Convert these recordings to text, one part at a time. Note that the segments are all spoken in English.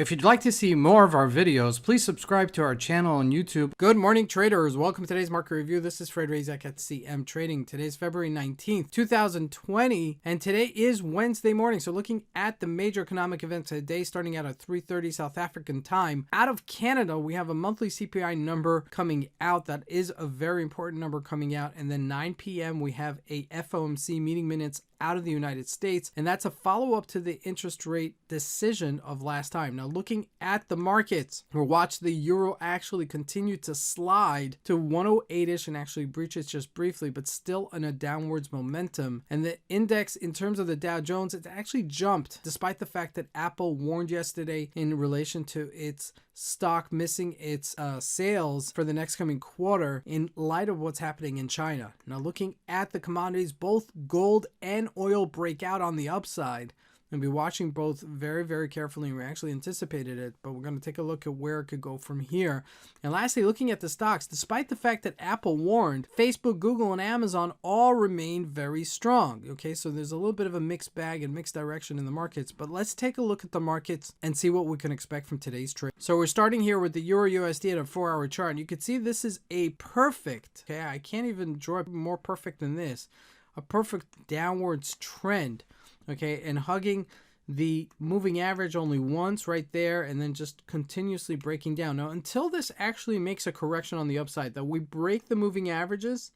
If you'd like to see more of our videos, please subscribe to our channel on YouTube. Good morning, traders. Welcome to today's market review. This is Razak at CMtrading. Today's February 19th, 2020, and today is Wednesday morning. So looking at the major economic events today, starting out at 3:30 South African time. Out of Canada, we have a monthly CPI number coming out. That is a very important number coming out. And then 9 p.m. we have a FOMC meeting minutes out of the United States, and that's a follow-up to the interest rate decision of last time. Now, looking at the markets, we'll watch the euro actually continue to slide to 108-ish and actually breach it just briefly, but still in a downwards momentum. And the index, in terms of the Dow Jones, it's actually jumped despite the fact that Apple warned yesterday in relation to its stock missing its sales for the next coming quarter in light of what's happening in China. Now, looking at the commodities, both gold and oil break out on the upside. We'll be watching both very, very carefully, and we actually anticipated it, but we're going to take a look at where it could go from here. And lastly, looking at the stocks, despite the fact that Apple warned, Facebook, Google, and Amazon all remain very strong. Okay, so there's a little bit of a mixed bag and mixed direction in the markets, but let's take a look at the markets and see what we can expect from today's trade. So we're starting here with the Euro USD at a 4-hour chart. And you can see this is a perfect, okay, I can't even draw it more perfect than this, a perfect downwards trend. Okay, and hugging the moving average only once right there, and then just continuously breaking down. Now, until this actually makes a correction on the upside, that we break the moving averages,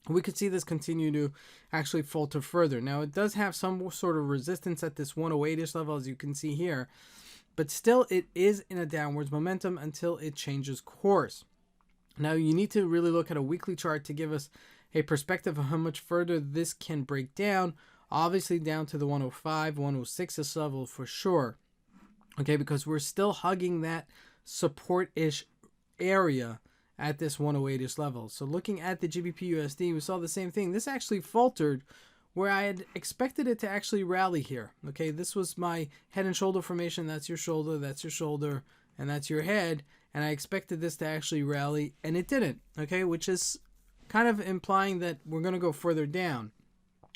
we could see this continue to actually falter further. Now, it does have some sort of resistance at this 108-ish level, as you can see here, but still it is in a downwards momentum until it changes course. Now, you need to really look at a weekly chart to give us a perspective of how much further this can break down. Obviously down to the 105, 106-ish level for sure. Okay, because we're still hugging that support-ish area at this 108-ish level. So looking at the GBP USD, we saw the same thing. This actually faltered where I had expected it to actually rally here. Okay, this was my head and shoulder formation. That's your shoulder, and that's your head. And I expected this to actually rally, and it didn't. Okay, which is kind of implying that we're going to go further down.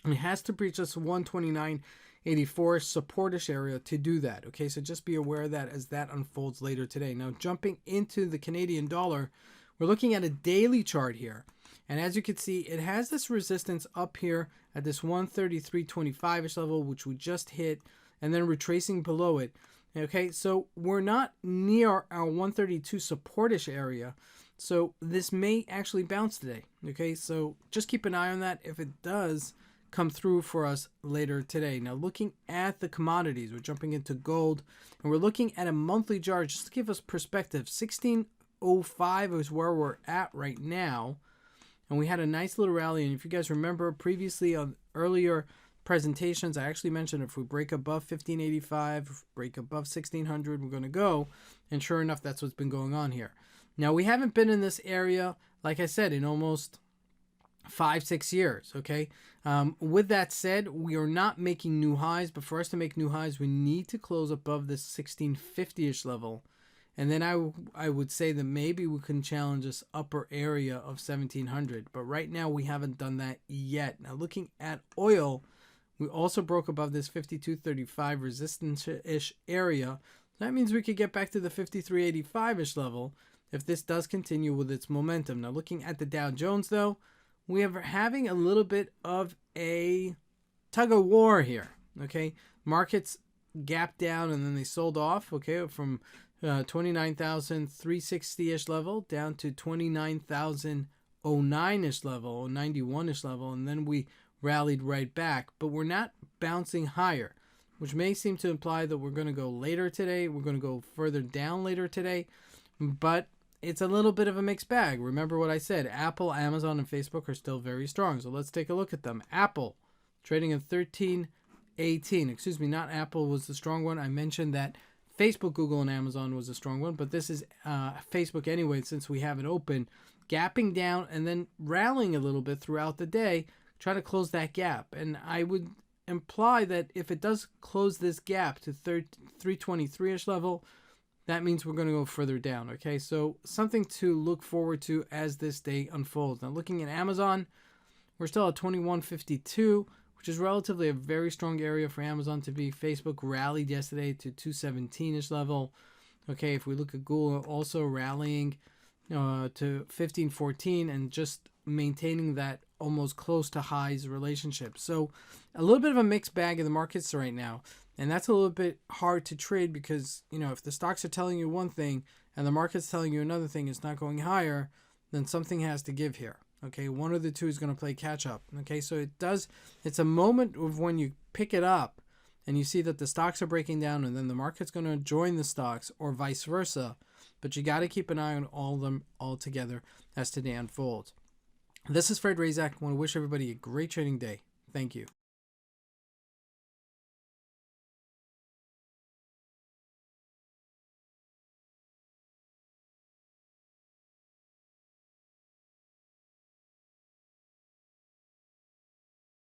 It has to breach this 129.84 supportish area to do that. Okay, so just be aware of that as that unfolds later today. Now, jumping into the Canadian dollar, we're looking at a daily chart here. And as you can see, it has this resistance up here at this 133.25-ish level, which we just hit, and then retracing below it. Okay, so we're not near our 132 supportish area. So this may actually bounce today. Okay, so just keep an eye on that. If it does come through for us later today. Now, looking at the commodities, we're jumping into gold, and we're looking at a monthly chart just to give us perspective. 1605 is where we're at right now, and we had a nice little rally. And if you guys remember previously on earlier presentations, I actually mentioned if we break above 1585, break above 1600, we're going to go, and sure enough, that's what's been going on here. Now, we haven't been in this area, like I said, in almost 5-6 years. Okay, with that said, we are not making new highs, but for us to make new highs, we need to close above this 1650-ish level, and then I would say that maybe we can challenge this upper area of 1700, but right now we haven't done that yet. Now, looking at oil, we also broke above this 52.35 resistance-ish area. That means we could get back to the 53.85-ish level if this does continue with its momentum. Now, looking at the Dow Jones, though, we are having a little bit of a tug of war here. Okay, markets gapped down and then they sold off. Okay, from 29,360-ish level down to 29,009-ish level, 91-ish level, and then we rallied right back. But we're not bouncing higher, which may seem to imply that we're going to go later today. We're going to go further down later today, but it's a little bit of a mixed bag. Remember what I said, Apple, Amazon, and Facebook are still very strong. So let's take a look at them. Apple trading at 13.18. Excuse me, not Apple was the strong one. I mentioned that Facebook, Google, and Amazon was a strong one, but this is Facebook anyway, since we have it open, gapping down and then rallying a little bit throughout the day, try to close that gap. And I would imply that if it does close this gap to 323-ish level, that means we're going to go further down. Okay, so something to look forward to as this day unfolds. Now, looking at Amazon, we're still at 2152. which is relatively a very strong area for Amazon to be. Facebook rallied yesterday to 217-ish level. Okay, if we look at Google, also rallying to 1514 and just maintaining that almost close to highs relationship. So a little bit of a mixed bag in the markets right now. And that's a little bit hard to trade because, if the stocks are telling you one thing and the market's telling you another thing, it's not going higher, then something has to give here. Okay, one of the two is going to play catch up. Okay, so it's a moment of when you pick it up and you see that the stocks are breaking down and then the market's going to join the stocks or vice versa. But you got to keep an eye on all of them all together as today unfolds. This is Fred Razak. I want to wish everybody a great trading day. Thank you.